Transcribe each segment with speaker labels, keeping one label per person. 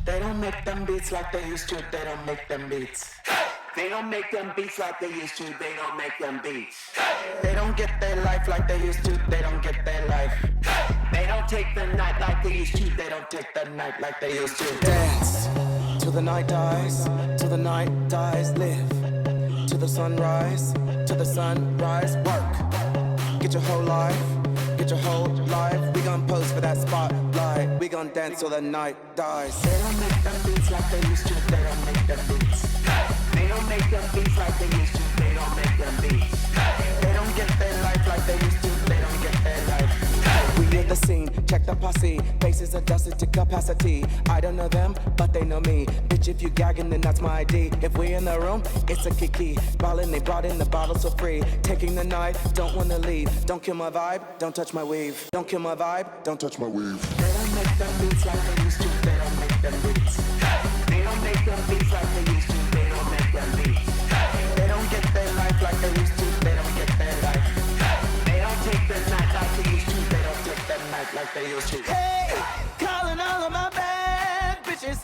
Speaker 1: They don't make them beats like they used to, they don't make them beats. They don't make them beats like they used to, they don't make them beats. They don't get their life like they used to, they don't get their life. They don't take the night like they used to, they don't take the night like they used to.
Speaker 2: Dance till the night dies, till the night dies, live till the sunrise, till the sunrise, work. Get your whole life, get your whole life. We gon' pose for that spotlight, we gon' dance till the night dies.
Speaker 1: They don't make them beats like they used to, they don't make them beats. They don't make them beats like they used to, they don't make them beats. They don't get their life like they used to, they don't get their life.
Speaker 2: We hit the scene, check the posse. Faces are dusted to capacity. I don't know them, but they know me. Bitch, if you gagging, then that's my ID. If we in the room, it's a kiki. Ballin', they brought in the bottles for free. Taking the night, don't wanna leave. Don't kill my vibe, don't touch my weave. Don't kill my vibe, don't touch my weave.
Speaker 1: They don't make them beats like they used to, they don't make them beats. They don't make them beats like they used to, they don't make them beats. They don't get their life like they used to, they don't get their life. They don't take the night like they used to, they don't take the night like they used to.
Speaker 2: Hey, calling all of my bad bitches,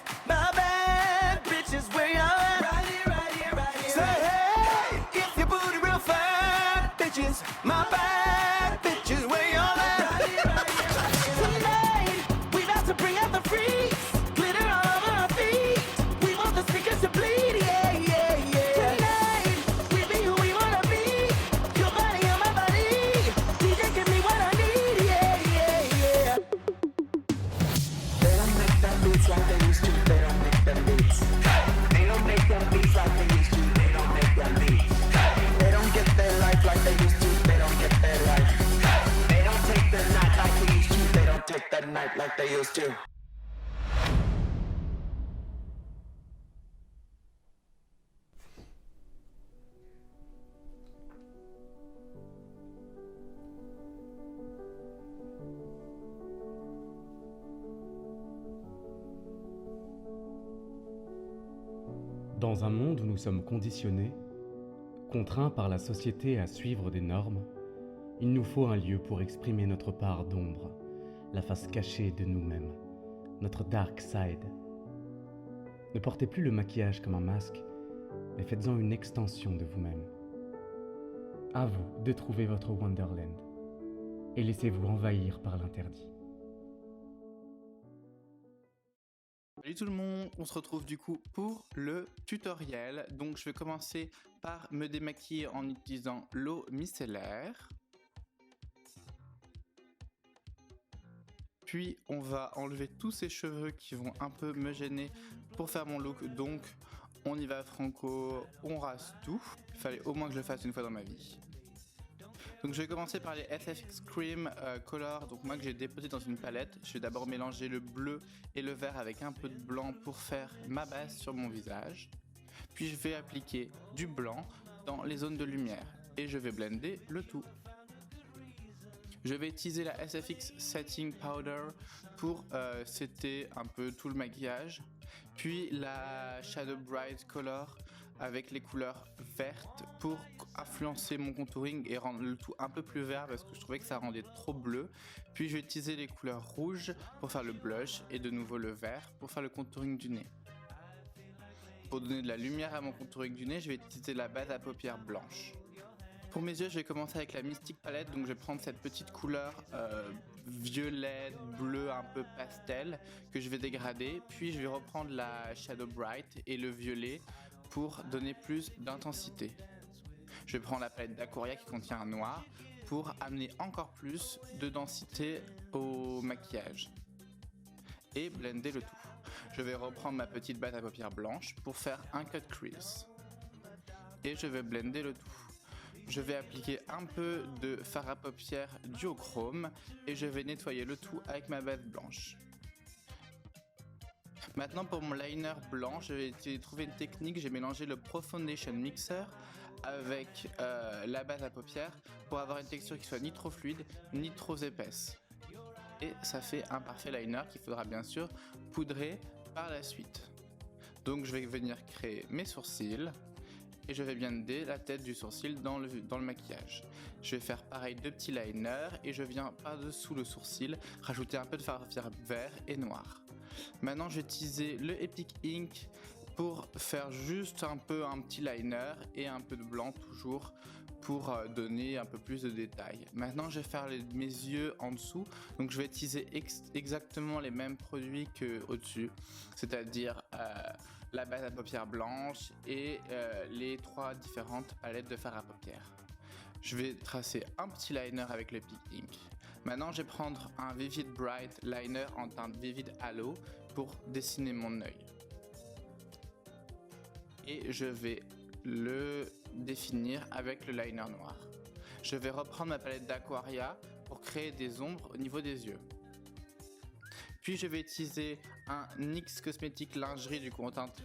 Speaker 2: where y'all at?
Speaker 1: Right here, right here, right here.
Speaker 2: Say hey, if your booty real fine, bitches, my bad bitches, where y'all at?
Speaker 1: Right here, right here, right here.
Speaker 2: Tonight, we about to bring out the freaks, glitter all over our feet. We want the speakers to bleed, yeah, yeah, yeah. Tonight, we be who we wanna be. Your body on my body. DJ, give me what I need, yeah, yeah, yeah.
Speaker 1: They don't make them beats like they used to, they don't make them beats. They don't make them beats like they used to, they don't make them beats. They don't get their life like they used to, they don't get their life. They don't take the night like they used to, they don't take the night like they used to.
Speaker 3: Dans un monde où nous sommes conditionnés, contraints par la société à suivre des normes, il nous faut un lieu pour exprimer notre part d'ombre, la face cachée de nous-mêmes, notre dark side. Ne portez plus le maquillage comme un masque, mais faites-en une extension de vous-même. À vous de trouver votre Wonderland et laissez-vous envahir par l'interdit.
Speaker 4: Salut tout le monde, on se retrouve du coup pour le tutoriel. Donc je vais commencer par me démaquiller en utilisant l'eau micellaire. Puis on va enlever tous ces cheveux qui vont un peu me gêner pour faire mon look. Donc on y va franco, on rase tout. Il fallait au moins que je le fasse une fois dans ma vie. Donc je vais commencer par les SFX Cream Color, donc moi que j'ai déposé dans une palette. Je vais d'abord mélanger le bleu et le vert avec un peu de blanc pour faire ma base sur mon visage. Puis je vais appliquer du blanc dans les zones de lumière et je vais blender le tout. Je vais utiliser la SFX Setting Powder pour setter un peu tout le maquillage. Puis la Shadow Bright Color avec les couleurs vertes pour influencer mon contouring et rendre le tout un peu plus vert parce que je trouvais que ça rendait trop bleu. Puis je vais utiliser les couleurs rouges pour faire le blush et de nouveau le vert pour faire le contouring du nez. Pour donner de la lumière à mon contouring du nez, je vais utiliser la base à paupières blanche. Pour mes yeux, je vais commencer avec la Mystic Palette, donc je vais prendre cette petite couleur violet, bleu, un peu pastel que je vais dégrader. Puis je vais reprendre la Shadow Bright et le violet pour donner plus d'intensité. Je vais prendre la palette d'Aquaria qui contient un noir pour amener encore plus de densité au maquillage et blender le tout. Je vais reprendre ma petite base à paupières blanche pour faire un cut crease et je vais blender le tout. Je vais appliquer un peu de fard à paupières duochrome et je vais nettoyer le tout avec ma base blanche. Maintenant pour mon liner blanc, je vais trouver une technique, j'ai mélangé le Pro Foundation Mixer avec la base à paupières pour avoir une texture qui soit ni trop fluide ni trop épaisse. Et ça fait un parfait liner qu'il faudra bien sûr poudrer par la suite. Donc je vais venir créer mes sourcils et je vais blender la tête du sourcil dans le maquillage. Je vais faire pareil deux petits liners et je viens par-dessous le sourcil rajouter un peu de fard à paupières vert et noir. Maintenant, je vais utiliser le Epic Ink pour faire juste un petit liner et un peu de blanc toujours pour donner un peu plus de détails. Maintenant, je vais faire mes yeux en dessous, donc je vais utiliser exactement les mêmes produits que au-dessus, c'est-à-dire la base à paupières blanche et les 3 différentes palettes de fard à paupières. Je vais tracer un petit liner avec le Epic Ink. Maintenant, je vais prendre un Vivid Bright Liner en teinte Vivid Halo pour dessiner mon œil. Et je vais le définir avec le liner noir. Je vais reprendre ma palette d'Aquaria pour créer des ombres au niveau des yeux. Puis je vais utiliser un NYX Cosmétique Lingerie du coup en teinte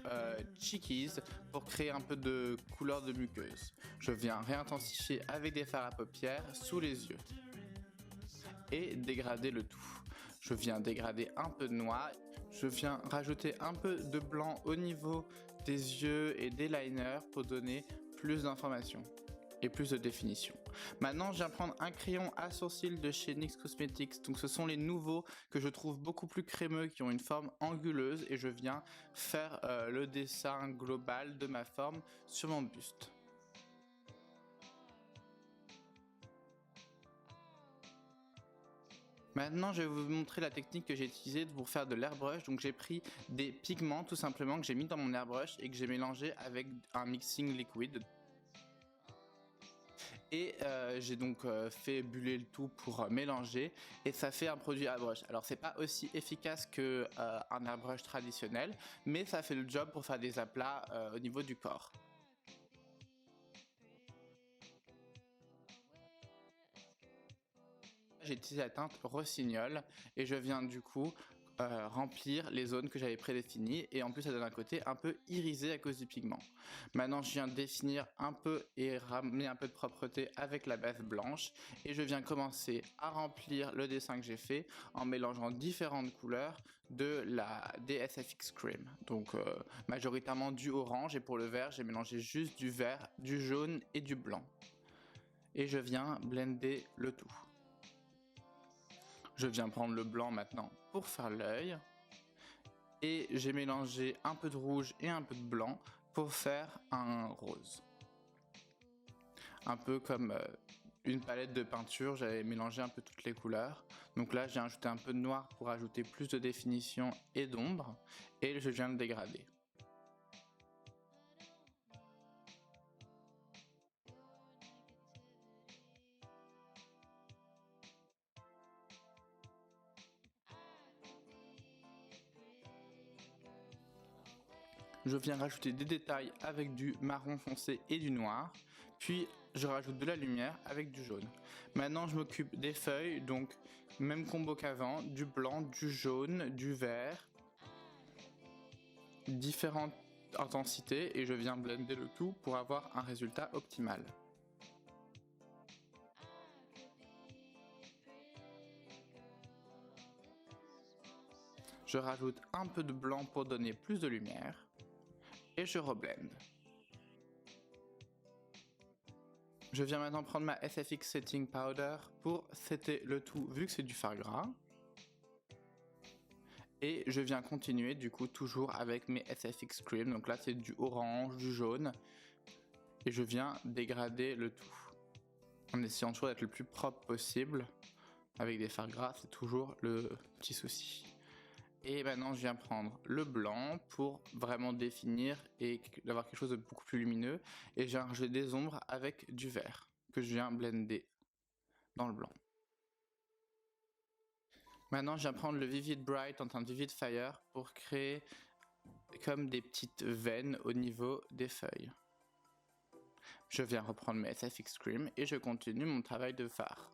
Speaker 4: Cheekies pour créer un peu de couleur de muqueuse. Je viens réintensifier avec des fards à paupières sous les yeux et dégrader le tout. Je viens dégrader un peu de noir, je viens rajouter un peu de blanc au niveau des yeux et des liners pour donner plus d'informations et plus de définition. Maintenant, je viens prendre un crayon à sourcils de chez NYX Cosmetics. Donc, ce sont les nouveaux que je trouve beaucoup plus crémeux, qui ont une forme anguleuse, et je viens faire le dessin global de ma forme sur mon buste. Maintenant, je vais vous montrer la technique que j'ai utilisée pour faire de l'airbrush. Donc, j'ai pris des pigments tout simplement que j'ai mis dans mon airbrush et que j'ai mélangé avec un mixing liquide. Et j'ai donc fait buller le tout pour mélanger et ça fait un produit airbrush. Alors c'est pas aussi efficace que un airbrush traditionnel, mais ça fait le job pour faire des aplats au niveau du corps. J'ai utilisé la teinte Rossignol et je viens du coup remplir les zones que j'avais prédéfinies, et en plus ça donne un côté un peu irisé à cause du pigment. Maintenant je viens définir un peu et ramener un peu de propreté avec la base blanche, et je viens commencer à remplir le dessin que j'ai fait en mélangeant différentes couleurs de la SFX Cream, donc majoritairement du orange, et pour le vert j'ai mélangé juste du vert, du jaune et du blanc, et je viens blender le tout. Je viens prendre le blanc maintenant pour faire l'œil, et j'ai mélangé un peu de rouge et un peu de blanc pour faire un rose. Un peu comme une palette de peinture, j'avais mélangé un peu toutes les couleurs. Donc là j'ai ajouté un peu de noir pour ajouter plus de définition et d'ombre, et je viens le dégrader. Je viens rajouter des détails avec du marron foncé et du noir, puis je rajoute de la lumière avec du jaune. Maintenant je m'occupe des feuilles, donc même combo qu'avant, du blanc, du jaune, du vert, différentes intensités, et je viens blender le tout pour avoir un résultat optimal. Je rajoute un peu de blanc pour donner plus de lumière, et je reblende. Je viens maintenant prendre ma SFX Setting Powder pour setter le tout vu que c'est du fard gras. Et je viens continuer du coup toujours avec mes SFX Cream, donc là c'est du orange, du jaune, et je viens dégrader le tout en essayant toujours d'être le plus propre possible. Avec des fards gras, c'est toujours le petit souci. Et maintenant je viens prendre le blanc pour vraiment définir et d'avoir quelque chose de beaucoup plus lumineux, et je viens rajouter des ombres avec du vert que je viens blender dans le blanc. Maintenant je viens prendre le Vivid Bright en teinte Vivid Fire pour créer comme des petites veines au niveau des feuilles. Je viens reprendre mes SFX Cream et je continue mon travail de fard.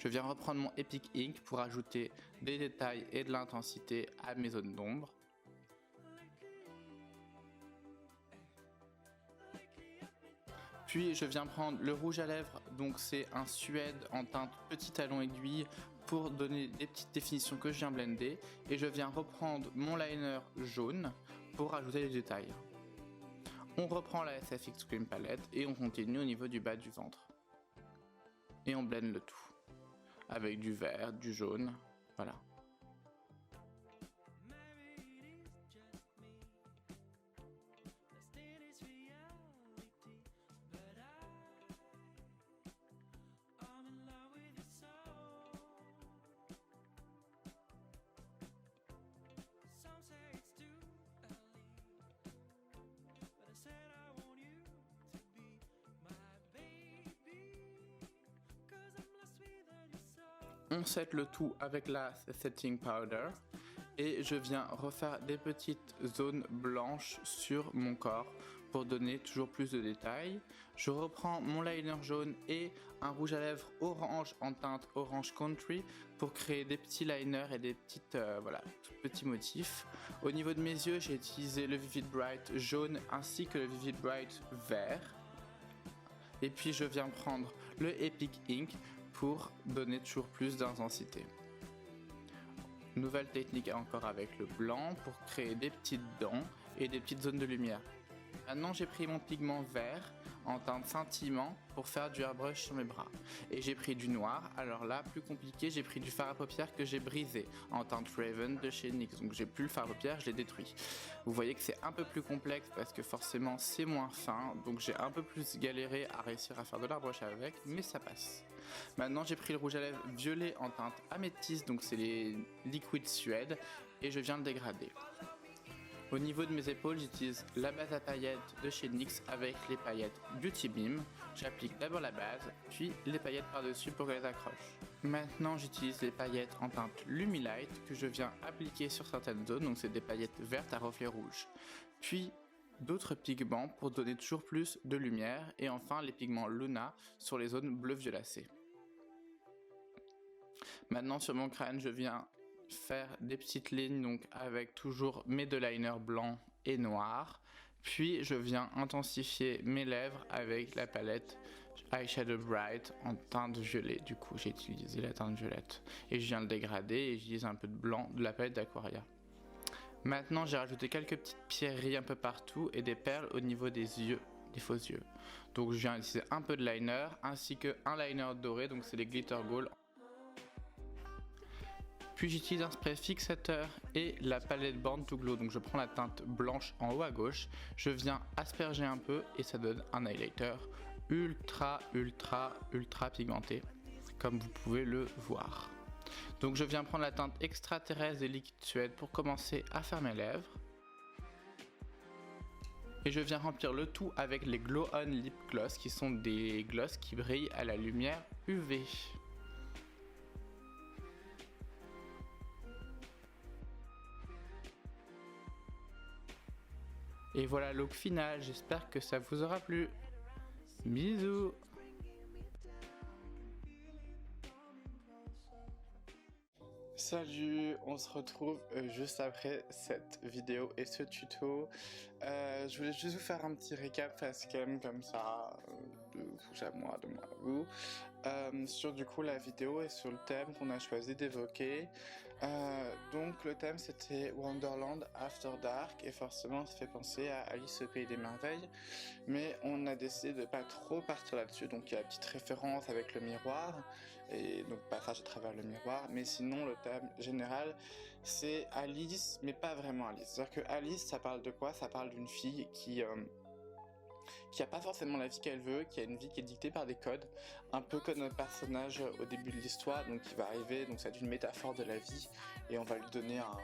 Speaker 4: Je viens reprendre mon Epic Ink pour ajouter des détails et de l'intensité à mes zones d'ombre. Puis je viens prendre le rouge à lèvres, donc c'est un suède en teinte petit talon aiguille pour donner des petites définitions que je viens blender. Et je viens reprendre mon liner jaune pour ajouter les détails. On reprend la SFX Cream Palette et on continue au niveau du bas du ventre. Et on blende le tout avec du vert, du jaune, voilà. On set le tout avec la setting powder et je viens refaire des petites zones blanches sur mon corps pour donner toujours plus de détails. Je reprends mon liner jaune et un rouge à lèvres orange en teinte Orange Country pour créer des petits liners et des petites, petits motifs. Au niveau de mes yeux, j'ai utilisé le Vivid Bright jaune ainsi que le Vivid Bright vert. Et puis je viens prendre le Epic Ink pour donner toujours plus d'intensité. Nouvelle technique encore avec le blanc pour créer des petites dents et des petites zones de lumière. Maintenant j'ai pris mon pigment vert en teinte scintillement pour faire du airbrush sur mes bras. Et j'ai pris du noir, alors là plus compliqué, j'ai pris du fard à paupières que j'ai brisé en teinte Raven de chez NYX. Donc j'ai plus le fard à paupières, je l'ai détruit. Vous voyez que c'est un peu plus complexe parce que forcément c'est moins fin, donc j'ai un peu plus galéré à réussir à faire de l'airbrush avec, mais ça passe. Maintenant j'ai pris le rouge à lèvres violet en teinte améthyste, donc c'est les liquides suède, et je viens le dégrader. Au niveau de mes épaules, j'utilise la base à paillettes de chez NYX avec les paillettes Beauty Beam. J'applique d'abord la base, puis les paillettes par-dessus pour qu'elles accrochent. Maintenant, j'utilise les paillettes en teinte Lumilight que je viens appliquer sur certaines zones, donc c'est des paillettes vertes à reflets rouges. Puis d'autres pigments pour donner toujours plus de lumière, et enfin les pigments Luna sur les zones bleu violacées. Maintenant sur mon crâne, je viens faire des petites lignes donc avec toujours mes deux liners blancs et noirs, puis je viens intensifier mes lèvres avec la palette Eyeshadow Bright en teinte violet. Du coup j'ai utilisé la teinte violette et je viens le dégrader et j'utilise un peu de blanc de la palette d'Aquaria. Maintenant j'ai rajouté quelques petites pierreries un peu partout et des perles au niveau des yeux, des faux yeux. Donc je viens utiliser un peu de liner ainsi que un liner doré, donc c'est les Glitter Gold. Puis j'utilise un spray fixateur et la palette Born to Glow, donc je prends la teinte blanche en haut à gauche, je viens asperger un peu et ça donne un highlighter ultra pigmenté, comme vous pouvez le voir. Donc je viens prendre la teinte extraterrestre des liquides suède pour commencer à faire mes lèvres. Et je viens remplir le tout avec les Glow On Lip Gloss qui sont des gloss qui brillent à la lumière UV. Et voilà le look final, j'espère que ça vous aura plu. Bisous. Salut, on se retrouve juste après cette vidéo et ce tuto. Je voulais juste vous faire un petit récap facecam comme ça, de vous à moi, de moi à vous, sur du coup la vidéo et sur le thème qu'on a choisi d'évoquer. Donc le thème c'était Wonderland After Dark et forcément ça fait penser à Alice au Pays des Merveilles, mais on a décidé de pas trop partir là-dessus, donc il y a la petite référence avec le miroir et donc passage à travers le miroir, mais sinon le thème général c'est Alice, mais pas vraiment Alice. C'est-à-dire que Alice ça parle de quoi? Ça parle d'une fille qui a pas forcément la vie qu'elle veut, qui a une vie qui est dictée par des codes, un peu comme notre personnage au début de l'histoire, donc qui va arriver, donc c'est une métaphore de la vie, et on va lui donner un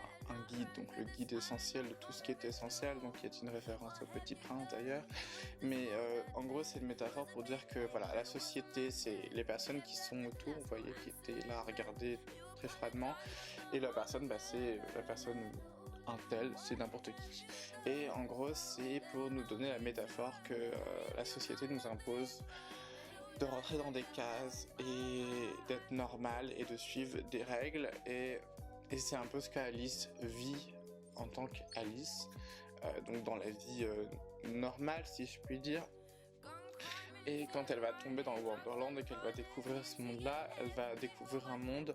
Speaker 4: guide, donc le guide essentiel de tout ce qui est essentiel, donc qui est une référence au Petit Prince d'ailleurs, mais en gros c'est une métaphore pour dire que voilà, la société c'est les personnes qui sont autour, vous voyez, qui étaient là à regarder très froidement, et la personne, bah, c'est la personne un tel, c'est n'importe qui. Et en gros, c'est pour nous donner la métaphore que la société nous impose de rentrer dans des cases et d'être normal et de suivre des règles et c'est un peu ce qu'Alice vit en tant qu'Alice, donc dans la vie normale si je puis dire. Et quand elle va tomber dans le Wonderland et qu'elle va découvrir ce monde-là, elle va découvrir un monde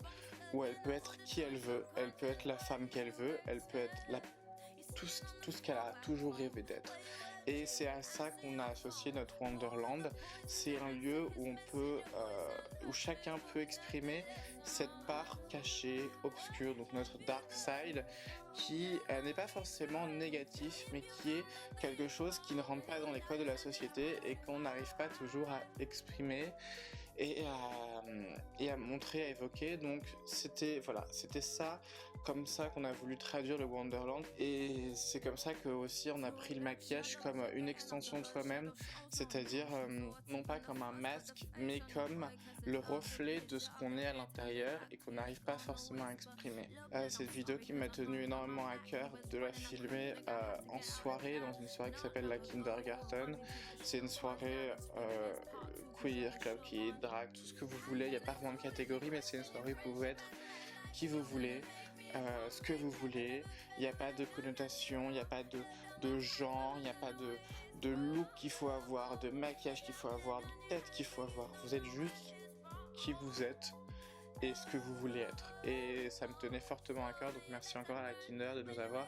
Speaker 4: où elle peut être qui elle veut, elle peut être la femme qu'elle veut, elle peut être tout ce qu'elle a toujours rêvé d'être. Et c'est à ça qu'on a associé notre Wonderland. C'est un lieu où chacun peut exprimer cette part cachée, obscure, donc notre dark side, qui n'est pas forcément négatif, mais qui est quelque chose qui ne rentre pas dans les codes de la société et qu'on n'arrive pas toujours à exprimer et à montrer, à évoquer. Donc c'était ça, comme ça qu'on a voulu traduire le Wonderland, et c'est comme ça que aussi on a pris le maquillage comme une extension de soi-même, c'est-à-dire non pas comme un masque, mais comme le reflet de ce qu'on est à l'intérieur et qu'on n'arrive pas forcément à exprimer. Cette vidéo qui m'a tenu énormément à cœur de la filmer en soirée, dans une soirée qui s'appelle la Kindergarten. C'est une soirée queer, club kid, drag, tout ce que vous voulez. Il n'y a pas vraiment de catégorie, mais c'est une soirée où vous pouvez être qui vous voulez, ce que vous voulez. Il n'y a pas de connotation, il n'y a pas de genre, il n'y a pas de look qu'il faut avoir, de maquillage qu'il faut avoir, de tête qu'il faut avoir. Vous êtes juste qui vous êtes et ce que vous voulez être. Et ça me tenait fortement à cœur, donc merci encore à la Kinder de nous avoir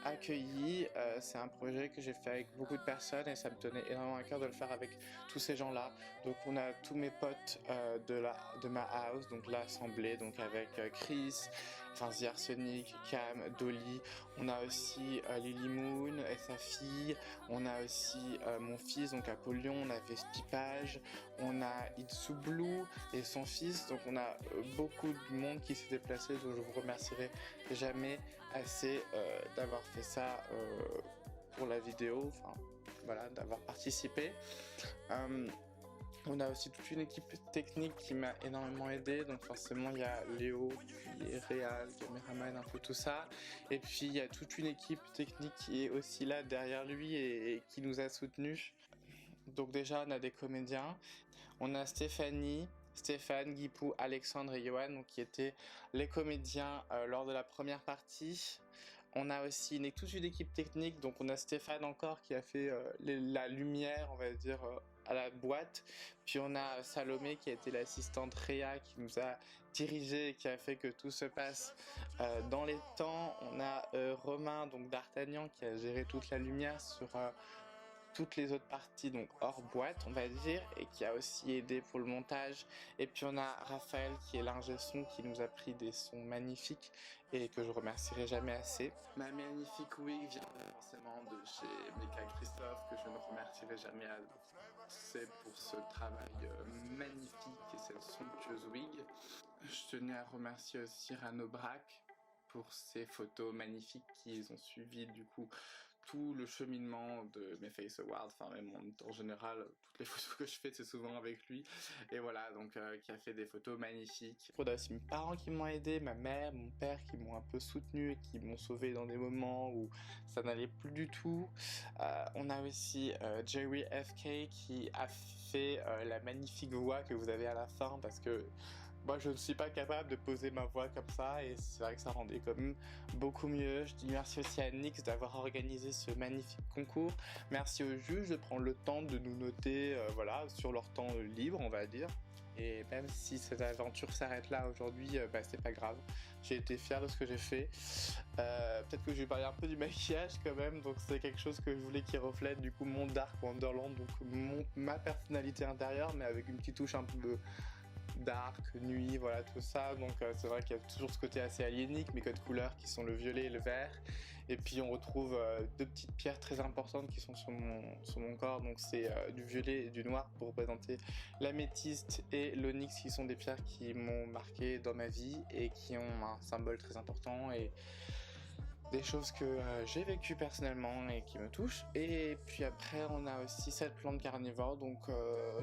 Speaker 4: accueillis. C'est un projet que j'ai fait avec beaucoup de personnes et ça me tenait énormément à cœur de le faire avec tous ces gens-là. Donc on a tous mes potes de ma house, donc l'assemblée, donc avec Chris, The Arsenic, Cam, Dolly. On a aussi Lily Moon et sa fille. On a aussi mon fils, donc Apollon. On a Vestipage. On a Itsu Blue et son fils. Donc on a beaucoup de monde qui s'est déplacé. Donc je vous remercierai jamais assez d'avoir fait ça pour la vidéo. Enfin voilà, d'avoir participé. On a aussi toute une équipe technique qui m'a énormément aidé, donc forcément il y a Léo, qui est réal, caméraman, un peu tout ça, et puis il y a toute une équipe technique qui est aussi là derrière lui et qui nous a soutenus. Donc déjà on a des comédiens, on a Stéphane, Guipou, Alexandre et Johan, donc, qui étaient les comédiens lors de la première partie. On a aussi toute une équipe technique, donc on a Stéphane encore qui a fait la lumière, on va dire, à la boîte. Puis on a Salomé qui a été l'assistante Réa qui nous a dirigé et qui a fait que tout se passe dans les temps. On a Romain, donc d'Artagnan, qui a géré toute la lumière sur toutes les autres parties, donc hors boîte on va dire, et qui a aussi aidé pour le montage. Et puis on a Raphaël qui est l'ingé son, qui nous a pris des sons magnifiques et que je remercierai jamais assez. Ma magnifique wig vient forcément de chez Mika Christophe, que je ne remercierai jamais assez pour ce travail magnifique et cette somptueuse wig. Je tenais à remercier aussi Rano Braque pour ces photos magnifiques qui ont suivi du coup tout le cheminement de mes Face Awards, enfin même en général, toutes les photos que je fais c'est souvent avec lui, et voilà, donc qui a fait des photos magnifiques. On a aussi mes parents qui m'ont aidé, ma mère, mon père qui m'ont un peu soutenu et qui m'ont sauvé dans des moments où ça n'allait plus du tout. On a aussi Jerry FK qui a fait la magnifique voix que vous avez à la fin, parce que moi je ne suis pas capable de poser ma voix comme ça et c'est vrai que ça rendait quand même beaucoup mieux. Je dis merci aussi à Nix d'avoir organisé ce magnifique concours. Merci aux juges de prendre le temps de nous noter voilà, sur leur temps libre on va dire. Et même si cette aventure s'arrête là aujourd'hui, c'est pas grave. J'ai été fier de ce que j'ai fait. Peut-être que je vais parler un peu du maquillage quand même, donc c'est quelque chose que je voulais qui reflète du coup mon Dark Wonderland, donc ma personnalité intérieure, mais avec une petite touche un peu dark, nuit, voilà tout ça. Donc c'est vrai qu'il y a toujours ce côté assez aliénique, mes codes couleurs qui sont le violet et le vert. Et puis on retrouve deux petites pierres très importantes qui sont sur mon corps, donc c'est du violet et du noir pour représenter l'améthyste et l'onyx, qui sont des pierres qui m'ont marqué dans ma vie et qui ont un symbole très important et des choses que j'ai vécues personnellement et qui me touchent. Et puis après on a aussi cette plante carnivore, donc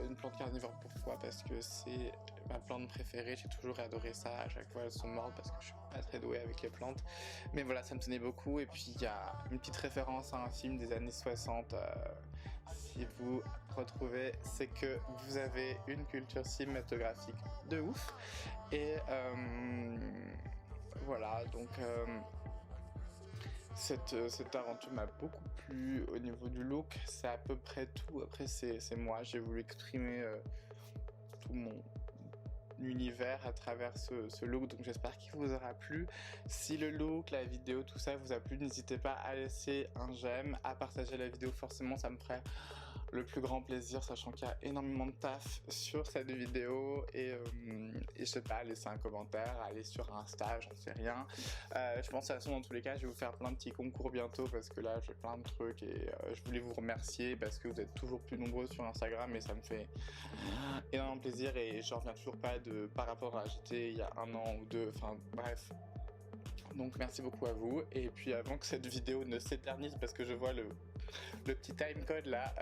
Speaker 4: une plante carnivore pourquoi? Parce que c'est ma plante préférée, j'ai toujours adoré ça, à chaque fois elles sont mortes parce que je suis pas très doué avec les plantes, mais voilà ça me tenait beaucoup. Et puis il y a une petite référence à un film des années 60, si vous retrouvez, c'est que vous avez une culture cinématographique de ouf. Et voilà, donc cette aventure m'a beaucoup plu. Au niveau du look, c'est à peu près tout. Après, c'est moi, j'ai voulu exprimer tout mon univers à travers ce look, donc j'espère qu'il vous aura plu. Si le look, la vidéo, tout ça vous a plu, n'hésitez pas à laisser un j'aime, à partager la vidéo, forcément ça me ferait le plus grand plaisir, sachant qu'il y a énormément de taf sur cette vidéo. Et je sais pas, laisser un commentaire, aller sur Insta, j'en sais rien. Je pense de toute façon, dans tous les cas, je vais vous faire plein de petits concours bientôt, parce que là j'ai plein de trucs, et je voulais vous remercier parce que vous êtes toujours plus nombreux sur Instagram, et ça me fait énormément plaisir. Et je reviens toujours pas par rapport à j'étais il y a 1 an ou 2, enfin bref. Donc merci beaucoup à vous. Et puis avant que cette vidéo ne s'éternise, parce que je vois le petit timecode là,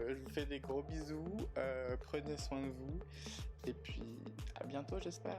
Speaker 4: je vous fais des gros bisous, prenez soin de vous, et puis à bientôt j'espère.